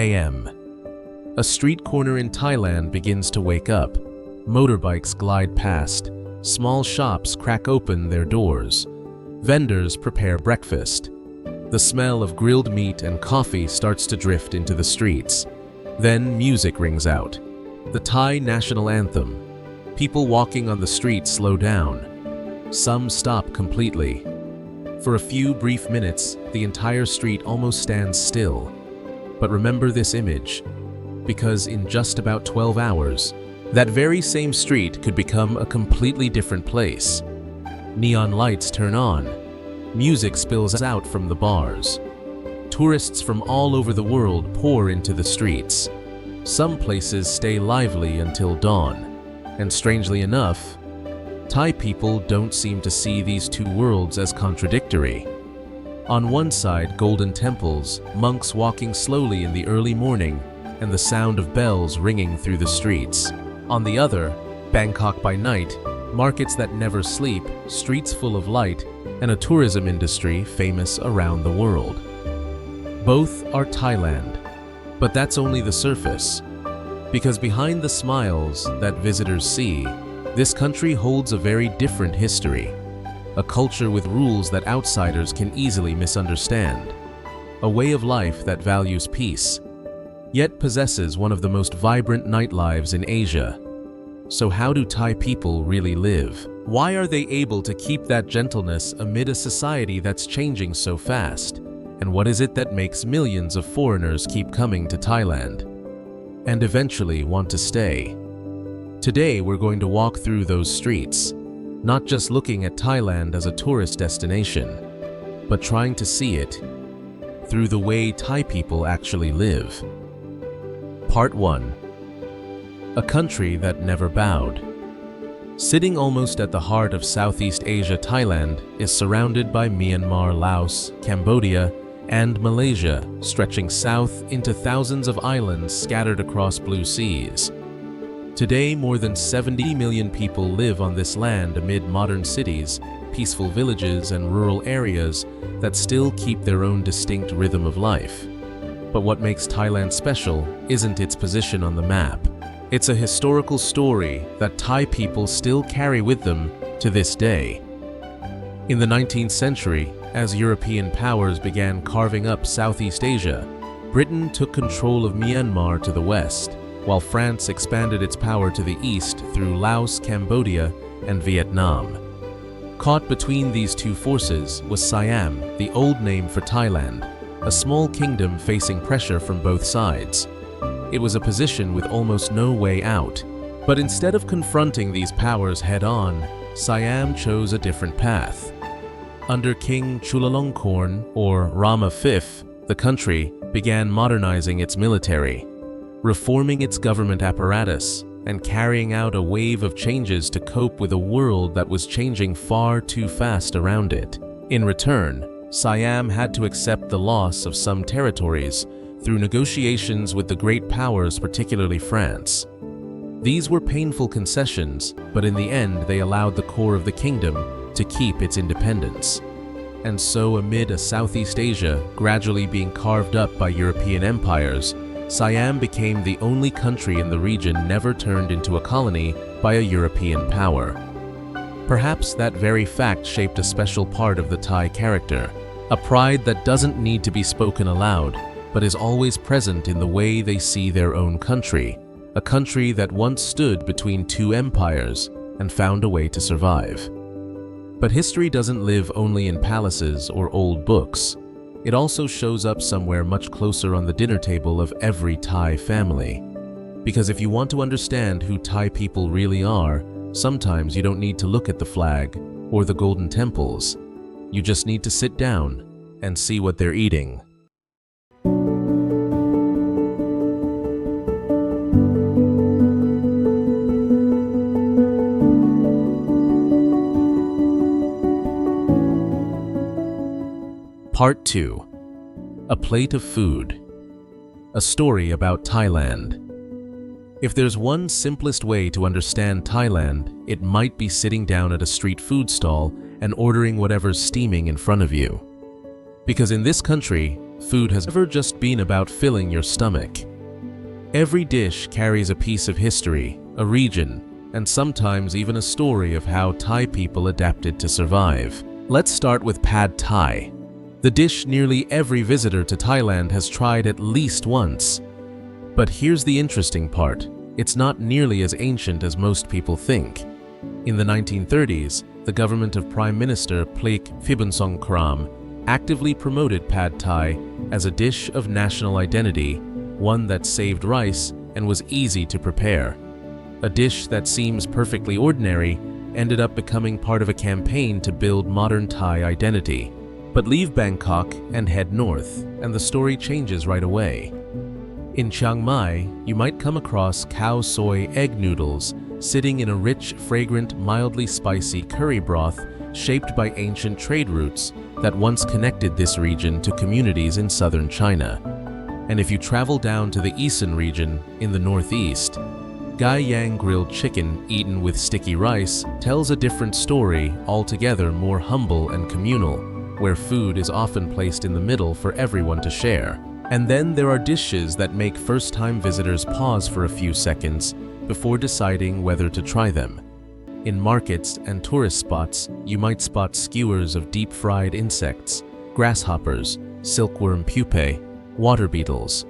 a.m. A street corner in Thailand begins to wake up. Motorbikes glide past. Small shops crack open their doors. Vendors prepare breakfast. The smell of grilled meat and coffee starts to drift into the streets. Then music rings out. The Thai national anthem. People walking on the street slow down. Some stop completely. For a few brief minutes, the entire street almost stands still. But remember this image, because in just about 12 hours, that very same street could become a completely different place. Neon lights turn on. Music spills out from the bars. Tourists from all over the world pour into the streets. Some places stay lively until dawn. And strangely enough, Thai people don't seem to see these two worlds as contradictory. On one side, golden temples, monks walking slowly in the early morning, and the sound of bells ringing through the streets. On the other, Bangkok by night, markets that never sleep, streets full of light, and a tourism industry famous around the world. Both are Thailand, but that's only the surface. Because behind the smiles that visitors see, this country holds a very different history. A culture with rules that outsiders can easily misunderstand. A way of life that values peace, yet possesses one of the most vibrant nightlives in Asia. So how do Thai people really live? Why are they able to keep that gentleness amid a society that's changing so fast? And what is it that makes millions of foreigners keep coming to Thailand and eventually want to stay? Today we're going to walk through those streets, not just looking at Thailand as a tourist destination, but trying to see it through the way Thai people actually live. Part 1. A country that never bowed. Sitting almost at the heart of Southeast Asia, Thailand is surrounded by Myanmar, Laos, Cambodia, and Malaysia, stretching south into thousands of islands scattered across blue seas. Today, more than 70 million people live on this land amid modern cities, peaceful villages, and rural areas that still keep their own distinct rhythm of life. But what makes Thailand special isn't its position on the map. It's a historical story that Thai people still carry with them to this day. In the 19th century, as European powers began carving up Southeast Asia, Britain took control of Myanmar to the west, while France expanded its power to the east through Laos, Cambodia, and Vietnam. Caught between these two forces was Siam, the old name for Thailand, a small kingdom facing pressure from both sides. It was a position with almost no way out. But instead of confronting these powers head-on, Siam chose a different path. Under King Chulalongkorn, or Rama V, the country began modernizing its military, reforming its government apparatus, and carrying out a wave of changes to cope with a world that was changing far too fast around it. In return, Siam had to accept the loss of some territories through negotiations with the great powers, particularly France. These were painful concessions, but in the end they allowed the core of the kingdom to keep its independence. And so, amid a Southeast Asia gradually being carved up by European empires, Siam became the only country in the region never turned into a colony by a European power. Perhaps that very fact shaped a special part of the Thai character, a pride that doesn't need to be spoken aloud, but is always present in the way they see their own country, a country that once stood between two empires and found a way to survive. But history doesn't live only in palaces or old books. It also shows up somewhere much closer on the dinner table of every Thai family. Because if you want to understand who Thai people really are, sometimes you don't need to look at the flag or the golden temples. You just need to sit down and see what they're eating. Part 2. A Plate of Food. A story about Thailand. If there's one simplest way to understand Thailand, it might be sitting down at a street food stall and ordering whatever's steaming in front of you. Because in this country, food has never just been about filling your stomach. Every dish carries a piece of history, a region, and sometimes even a story of how Thai people adapted to survive. Let's start with Pad Thai, the dish nearly every visitor to Thailand has tried at least once. But here's the interesting part. It's not nearly as ancient as most people think. In the 1930s, the government of Prime Minister Plek Songkran actively promoted Pad Thai as a dish of national identity, one that saved rice and was easy to prepare. A dish that seems perfectly ordinary ended up becoming part of a campaign to build modern Thai identity. But leave Bangkok and head north, and the story changes right away. In Chiang Mai, you might come across cow soy egg noodles sitting in a rich, fragrant, mildly spicy curry broth shaped by ancient trade routes that once connected this region to communities in southern China. And if you travel down to the Isan region in the northeast, Gai Yang grilled chicken eaten with sticky rice tells a different story, altogether more humble and communal, where food is often placed in the middle for everyone to share. And then there are dishes that make first-time visitors pause for a few seconds before deciding whether to try them. In markets and tourist spots, you might spot skewers of deep-fried insects, grasshoppers, silkworm pupae, water beetles.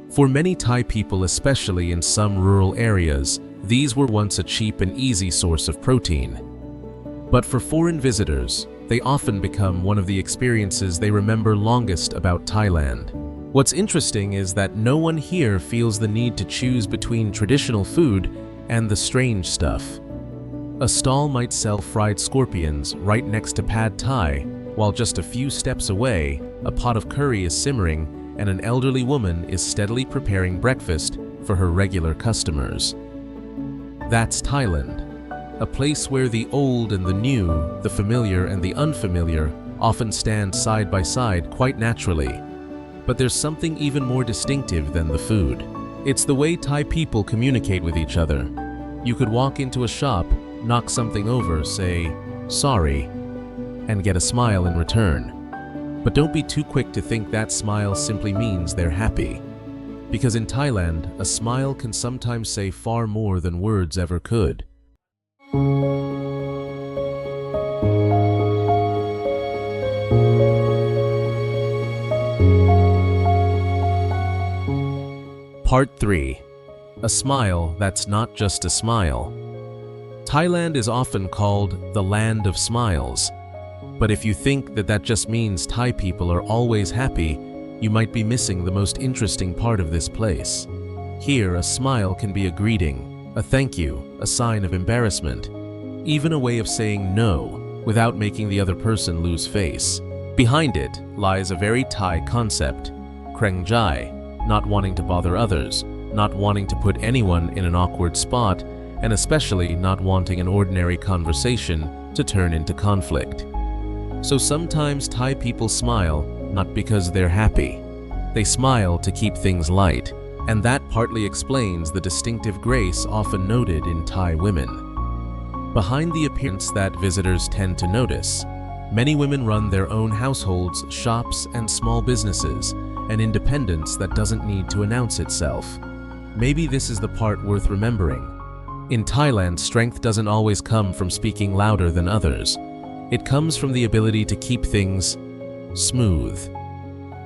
For many Thai people, especially in some rural areas, these were once a cheap and easy source of protein. But for foreign visitors, they often become one of the experiences they remember longest about Thailand. What's interesting is that no one here feels the need to choose between traditional food and the strange stuff. A stall might sell fried scorpions right next to Pad Thai, while just a few steps away, a pot of curry is simmering and an elderly woman is steadily preparing breakfast for her regular customers. That's Thailand, a place where the old and the new, the familiar and the unfamiliar often stand side by side quite naturally. But there's something even more distinctive than the food. It's the way Thai people communicate with each other. You could walk into a shop, knock something over, say, "Sorry," and get a smile in return. But don't be too quick to think that smile simply means they're happy. Because in Thailand, a smile can sometimes say far more than words ever could. Part 3. A smile that's not just a smile. Thailand is often called the land of smiles. But if you think that that just means Thai people are always happy, you might be missing the most interesting part of this place. Here, a smile can be a greeting, a thank you, a sign of embarrassment, even a way of saying no without making the other person lose face. Behind it lies a very Thai concept, kreng jai, not wanting to bother others, not wanting to put anyone in an awkward spot, and especially not wanting an ordinary conversation to turn into conflict. So sometimes Thai people smile not because they're happy. They smile to keep things light, and that partly explains the distinctive grace often noted in Thai women. Behind the appearance that visitors tend to notice, many women run their own households, shops, and small businesses, an independence that doesn't need to announce itself. Maybe this is the part worth remembering. In Thailand, strength doesn't always come from speaking louder than others. It comes from the ability to keep things smooth.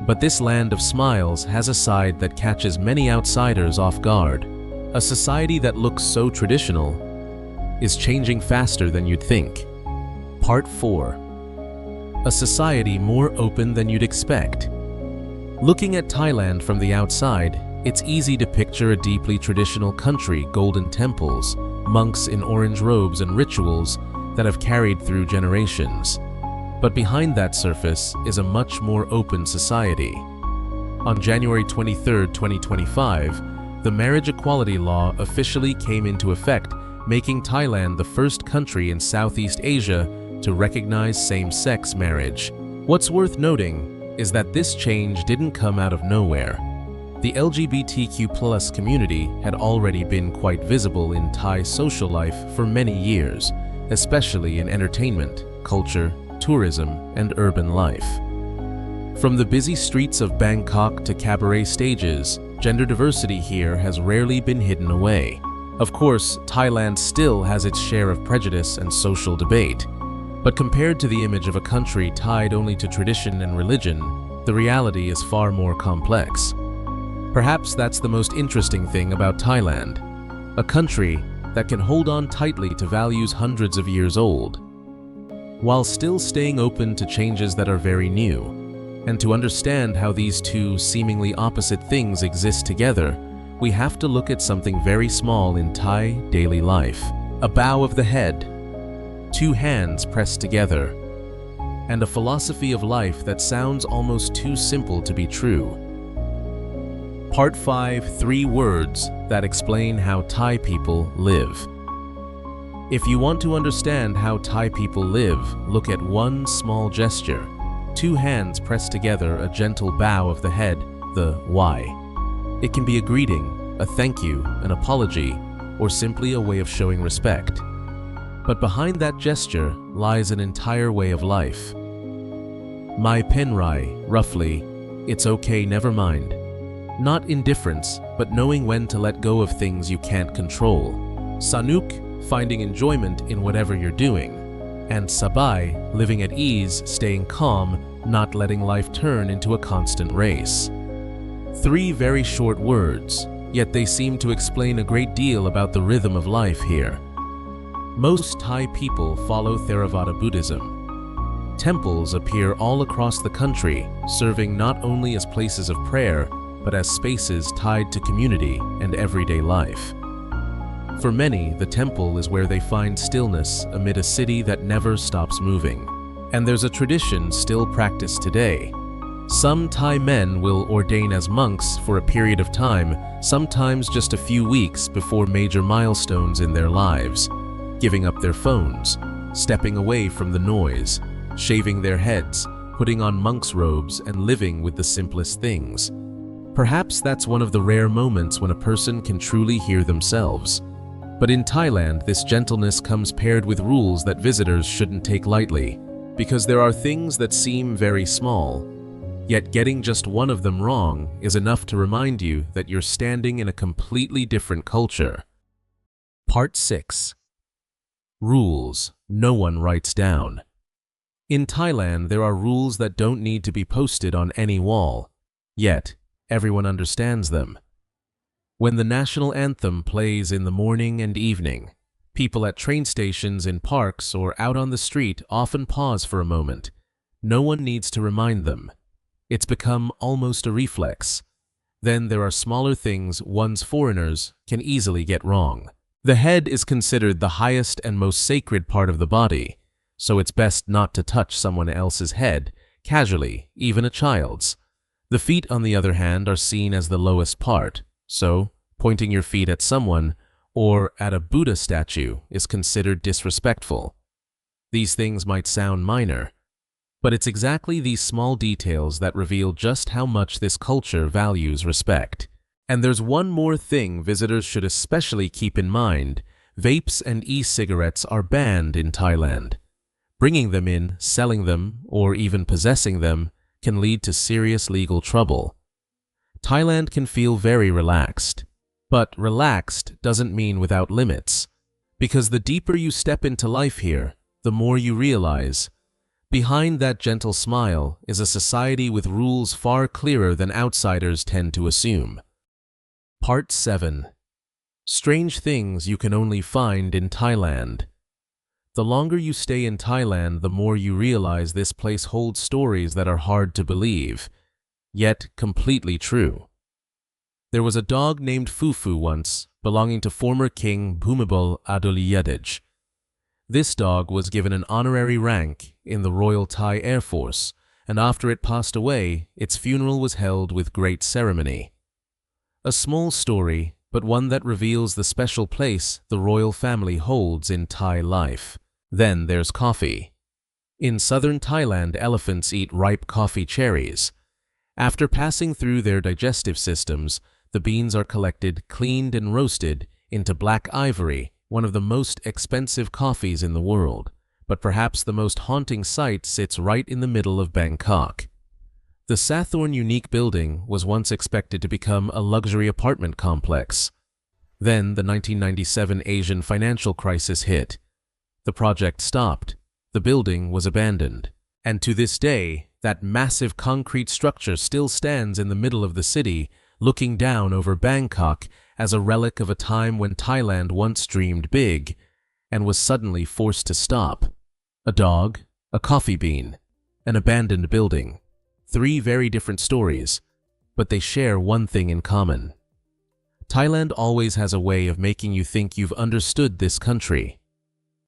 But this land of smiles has a side that catches many outsiders off guard. A society that looks so traditional is changing faster than you'd think. Part 4. A society more open than you'd expect. Looking at Thailand from the outside, it's easy to picture a deeply traditional country, golden temples, monks in orange robes and rituals that have carried through generations. But behind that surface is a much more open society. On January 23, 2025, the marriage equality law officially came into effect, making Thailand the first country in Southeast Asia to recognize same-sex marriage. What's worth noting is that this change didn't come out of nowhere. The LGBTQ+ community had already been quite visible in Thai social life for many years, especially in entertainment, culture, tourism, and urban life. From the busy streets of Bangkok to cabaret stages, gender diversity here has rarely been hidden away. Of course, Thailand still has its share of prejudice and social debate, but compared to the image of a country tied only to tradition and religion, the reality is far more complex. Perhaps that's the most interesting thing about Thailand, a country that can hold on tightly to values hundreds of years old, while still staying open to changes that are very new. And to understand how these two seemingly opposite things exist together, we have to look at something very small in Thai daily life. A bow of the head, two hands pressed together, and a philosophy of life that sounds almost too simple to be true. Part 5, 3 words that explain how Thai people live. If you want to understand how Thai people live, look at one small gesture. Two hands pressed together, a gentle bow of the head, the why. It can be a greeting, a thank you, an apology, or simply a way of showing respect. But behind that gesture lies an entire way of life. Mai penrai, roughly, it's okay, never mind. Not indifference, but knowing when to let go of things you can't control. Sanuk, finding enjoyment in whatever you're doing. And sabai, living at ease, staying calm, not letting life turn into a constant race. 3 very short words, yet they seem to explain a great deal about the rhythm of life here. Most Thai people follow Theravada Buddhism. Temples appear all across the country, serving not only as places of prayer, but as spaces tied to community and everyday life. For many, the temple is where they find stillness amid a city that never stops moving. And there's a tradition still practiced today. Some Thai men will ordain as monks for a period of time, sometimes just a few weeks before major milestones in their lives, giving up their phones, stepping away from the noise, shaving their heads, putting on monk's robes, and living with the simplest things. Perhaps that's one of the rare moments when a person can truly hear themselves. But in Thailand, this gentleness comes paired with rules that visitors shouldn't take lightly, because there are things that seem very small, yet getting just one of them wrong is enough to remind you that you're standing in a completely different culture. Part 6. Rules no one writes down. In Thailand, there are rules that don't need to be posted on any wall, yet everyone understands them. When the national anthem plays in the morning and evening, people at train stations, in parks, or out on the street often pause for a moment. No one needs to remind them. It's become almost a reflex. Then there are smaller things one's foreigners can easily get wrong. The head is considered the highest and most sacred part of the body, so it's best not to touch someone else's head, casually, even a child's. The feet, on the other hand, are seen as the lowest part. So, pointing your feet at someone or at a Buddha statue is considered disrespectful. These things might sound minor, but it's exactly these small details that reveal just how much this culture values respect. And there's one more thing visitors should especially keep in mind. Vapes and e-cigarettes are banned in Thailand. Bringing them in, selling them, or even possessing them can lead to serious legal trouble. Thailand can feel very relaxed, but relaxed doesn't mean without limits, because the deeper you step into life here, the more you realize behind that gentle smile is a society with rules far clearer than outsiders tend to assume. Part 7. Strange things you can only find in Thailand. The longer you stay in Thailand, the more you realize this place holds stories that are hard to believe, yet completely true. There was a dog named Fufu once, belonging to former King Bhumibol Adulyadej. This dog was given an honorary rank in the Royal Thai Air Force, and after it passed away, its funeral was held with great ceremony. A small story, but one that reveals the special place the royal family holds in Thai life. Then there's coffee. In southern Thailand, elephants eat ripe coffee cherries. After passing through their digestive systems, the beans are collected, cleaned, and roasted into black ivory, one of the most expensive coffees in the world. But perhaps the most haunting sight sits right in the middle of Bangkok. The Sathorn Unique building was once expected to become a luxury apartment complex. Then the 1997 Asian financial crisis hit. The project stopped. The building was abandoned. And to this day, that massive concrete structure still stands in the middle of the city, looking down over Bangkok as a relic of a time when Thailand once dreamed big and was suddenly forced to stop. A dog, a coffee bean, an abandoned building. 3 very different stories, but they share one thing in common. Thailand always has a way of making you think you've understood this country,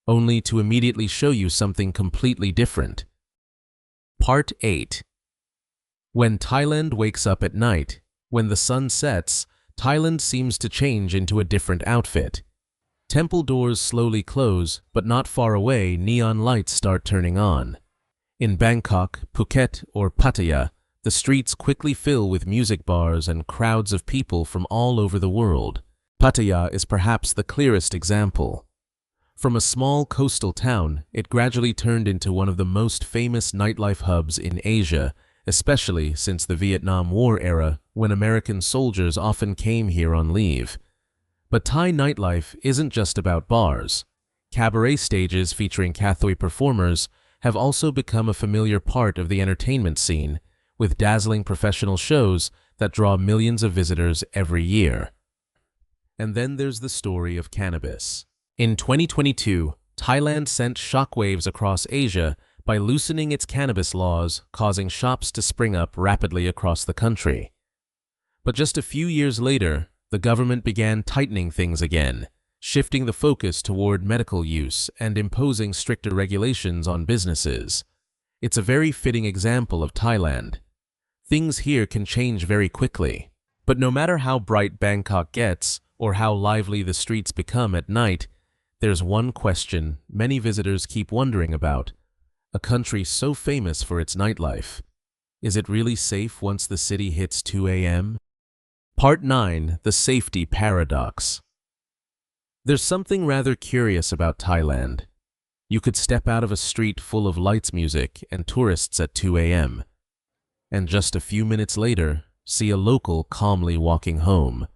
only to immediately show you something completely different. Part 8. When Thailand wakes up at night, when the sun sets, Thailand seems to change into a different outfit. Temple doors slowly close, but not far away, neon lights start turning on. In Bangkok, Phuket, or Pattaya, the streets quickly fill with music bars and crowds of people from all over the world. Pattaya is perhaps the clearest example. From a small coastal town, it gradually turned into one of the most famous nightlife hubs in Asia, especially since the Vietnam War era, when American soldiers often came here on leave. But Thai nightlife isn't just about bars. Cabaret stages featuring Kathoi performers have also become a familiar part of the entertainment scene, with dazzling professional shows that draw millions of visitors every year. And then there's the story of cannabis. In 2022, Thailand sent shockwaves across Asia by loosening its cannabis laws, causing shops to spring up rapidly across the country. But just a few years later, the government began tightening things again, shifting the focus toward medical use and imposing stricter regulations on businesses. It's a very fitting example of Thailand. Things here can change very quickly. But no matter how bright Bangkok gets or how lively the streets become at night, there's one question many visitors keep wondering about. A country so famous for its nightlife. Is it really safe once the city hits 2 a.m.? Part 9. The Safety Paradox. There's something rather curious about Thailand. You could step out of a street full of lights, music, and tourists at 2 a.m. and just a few minutes later, see a local calmly walking home.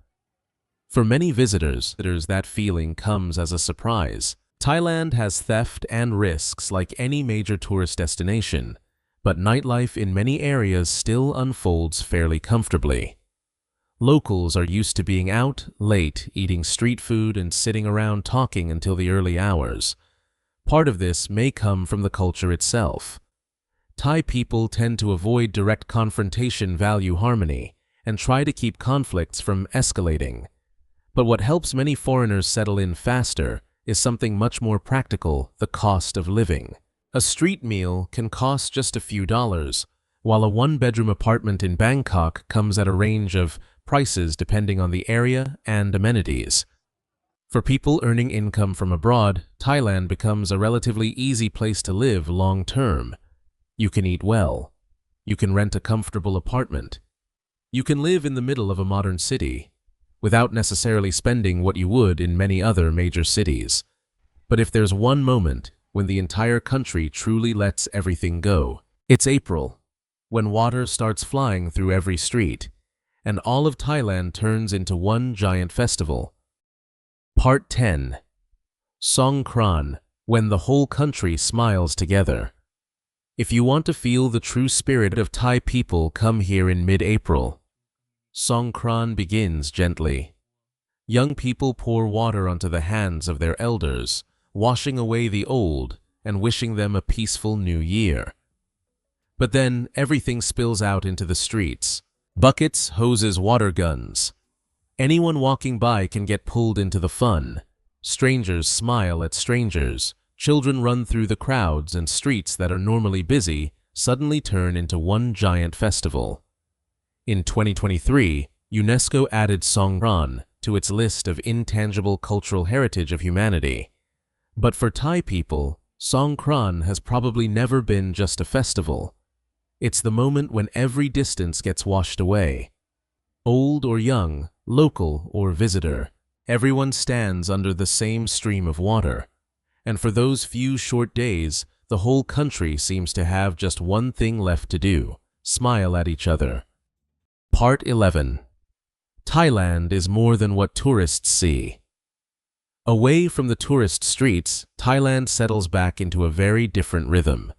For many visitors, that feeling comes as a surprise. Thailand has theft and risks like any major tourist destination, but nightlife in many areas still unfolds fairly comfortably. Locals are used to being out late, eating street food and sitting around talking until the early hours. Part of this may come from the culture itself. Thai people tend to avoid direct confrontation, value harmony, and try to keep conflicts from escalating. But what helps many foreigners settle in faster is something much more practical: the cost of living. A street meal can cost just a few dollars, while a one-bedroom apartment in Bangkok comes at a range of prices depending on the area and amenities. For people earning income from abroad, Thailand becomes a relatively easy place to live long-term. You can eat well. You can rent a comfortable apartment. You can live in the middle of a modern city, without necessarily spending what you would in many other major cities. But if there's one moment when the entire country truly lets everything go, it's April, when water starts flying through every street, and all of Thailand turns into one giant festival. Part 10. Songkran, when the whole country smiles together. If you want to feel the true spirit of Thai people, come here in mid-April. Songkran begins gently. Young people pour water onto the hands of their elders, washing away the old and wishing them a peaceful new year. But then everything spills out into the streets. Buckets, hoses, water guns. Anyone walking by can get pulled into the fun. Strangers smile at strangers. Children run through the crowds, and streets that are normally busy suddenly turn into one giant festival. In 2023, UNESCO added Songkran to its list of intangible cultural heritage of humanity. But for Thai people, Songkran has probably never been just a festival. It's the moment when every distance gets washed away. Old or young, local or visitor, everyone stands under the same stream of water. And for those few short days, the whole country seems to have just one thing left to do: smile at each other. Part 11. Thailand is more than what tourists see. Away from the tourist streets, Thailand settles back into a very different rhythm.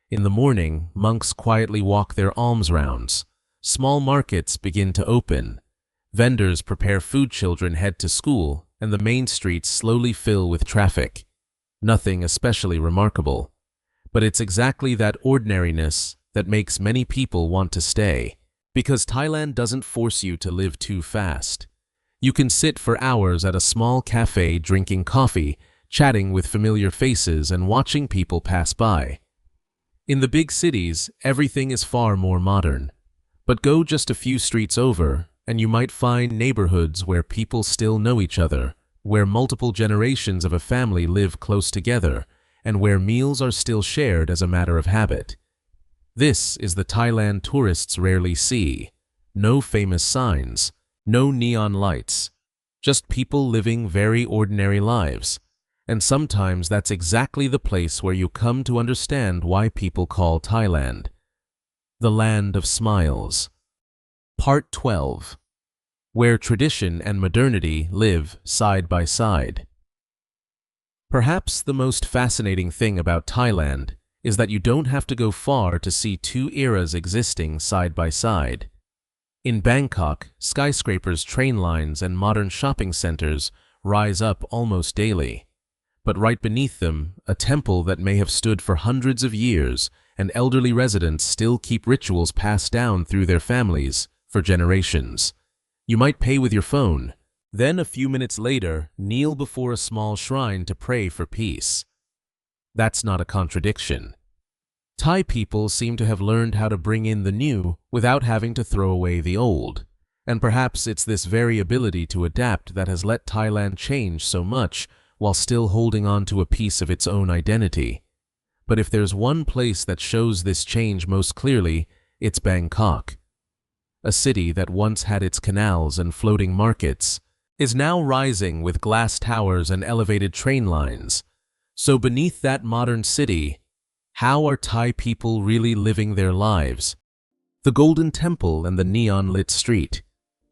In the morning, monks quietly walk their alms rounds. Small markets begin to open. Vendors prepare food, children head to school, and the main streets slowly fill with traffic. Nothing especially remarkable. But it's exactly that ordinariness that makes many people want to stay. Because Thailand doesn't force you to live too fast. You can sit for hours at a small cafe drinking coffee, chatting with familiar faces and watching people pass by. In the big cities, everything is far more modern. But go just a few streets over, and you might find neighborhoods where people still know each other, where multiple generations of a family live close together, and where meals are still shared as a matter of habit. This is the Thailand tourists rarely see. No famous signs, no neon lights, just people living very ordinary lives. And sometimes that's exactly the place where you come to understand why people call Thailand the land of smiles. Part 12. Where tradition and modernity live side by side. Perhaps the most fascinating thing about Thailand is that you don't have to go far to see two eras existing side by side. In Bangkok, skyscrapers, train lines, and modern shopping centers rise up almost daily. But right beneath them, a temple that may have stood for hundreds of years, and elderly residents still keep rituals passed down through their families for generations. You might pay with your phone, then a few minutes later, kneel before a small shrine to pray for peace. That's not a contradiction. Thai people seem to have learned how to bring in the new without having to throw away the old. And perhaps it's this very ability to adapt that has let Thailand change so much while still holding on to a piece of its own identity. But if there's one place that shows this change most clearly, it's Bangkok. A city that once had its canals and floating markets is now rising with glass towers and elevated train lines. So beneath that modern city, how are Thai people really living their lives? The Golden Temple and the neon-lit street.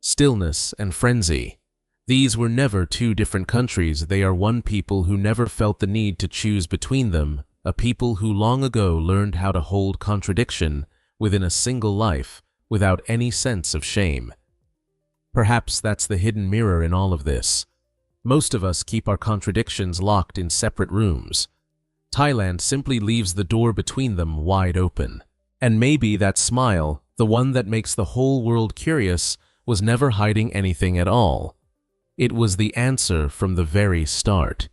Stillness and frenzy. These were never two different countries. They are one people who never felt the need to choose between them, a people who long ago learned how to hold contradiction within a single life without any sense of shame. Perhaps that's the hidden mirror in all of this. Most of us keep our contradictions locked in separate rooms. Thailand simply leaves the door between them wide open. And maybe that smile, the one that makes the whole world curious, was never hiding anything at all. It was the answer from the very start.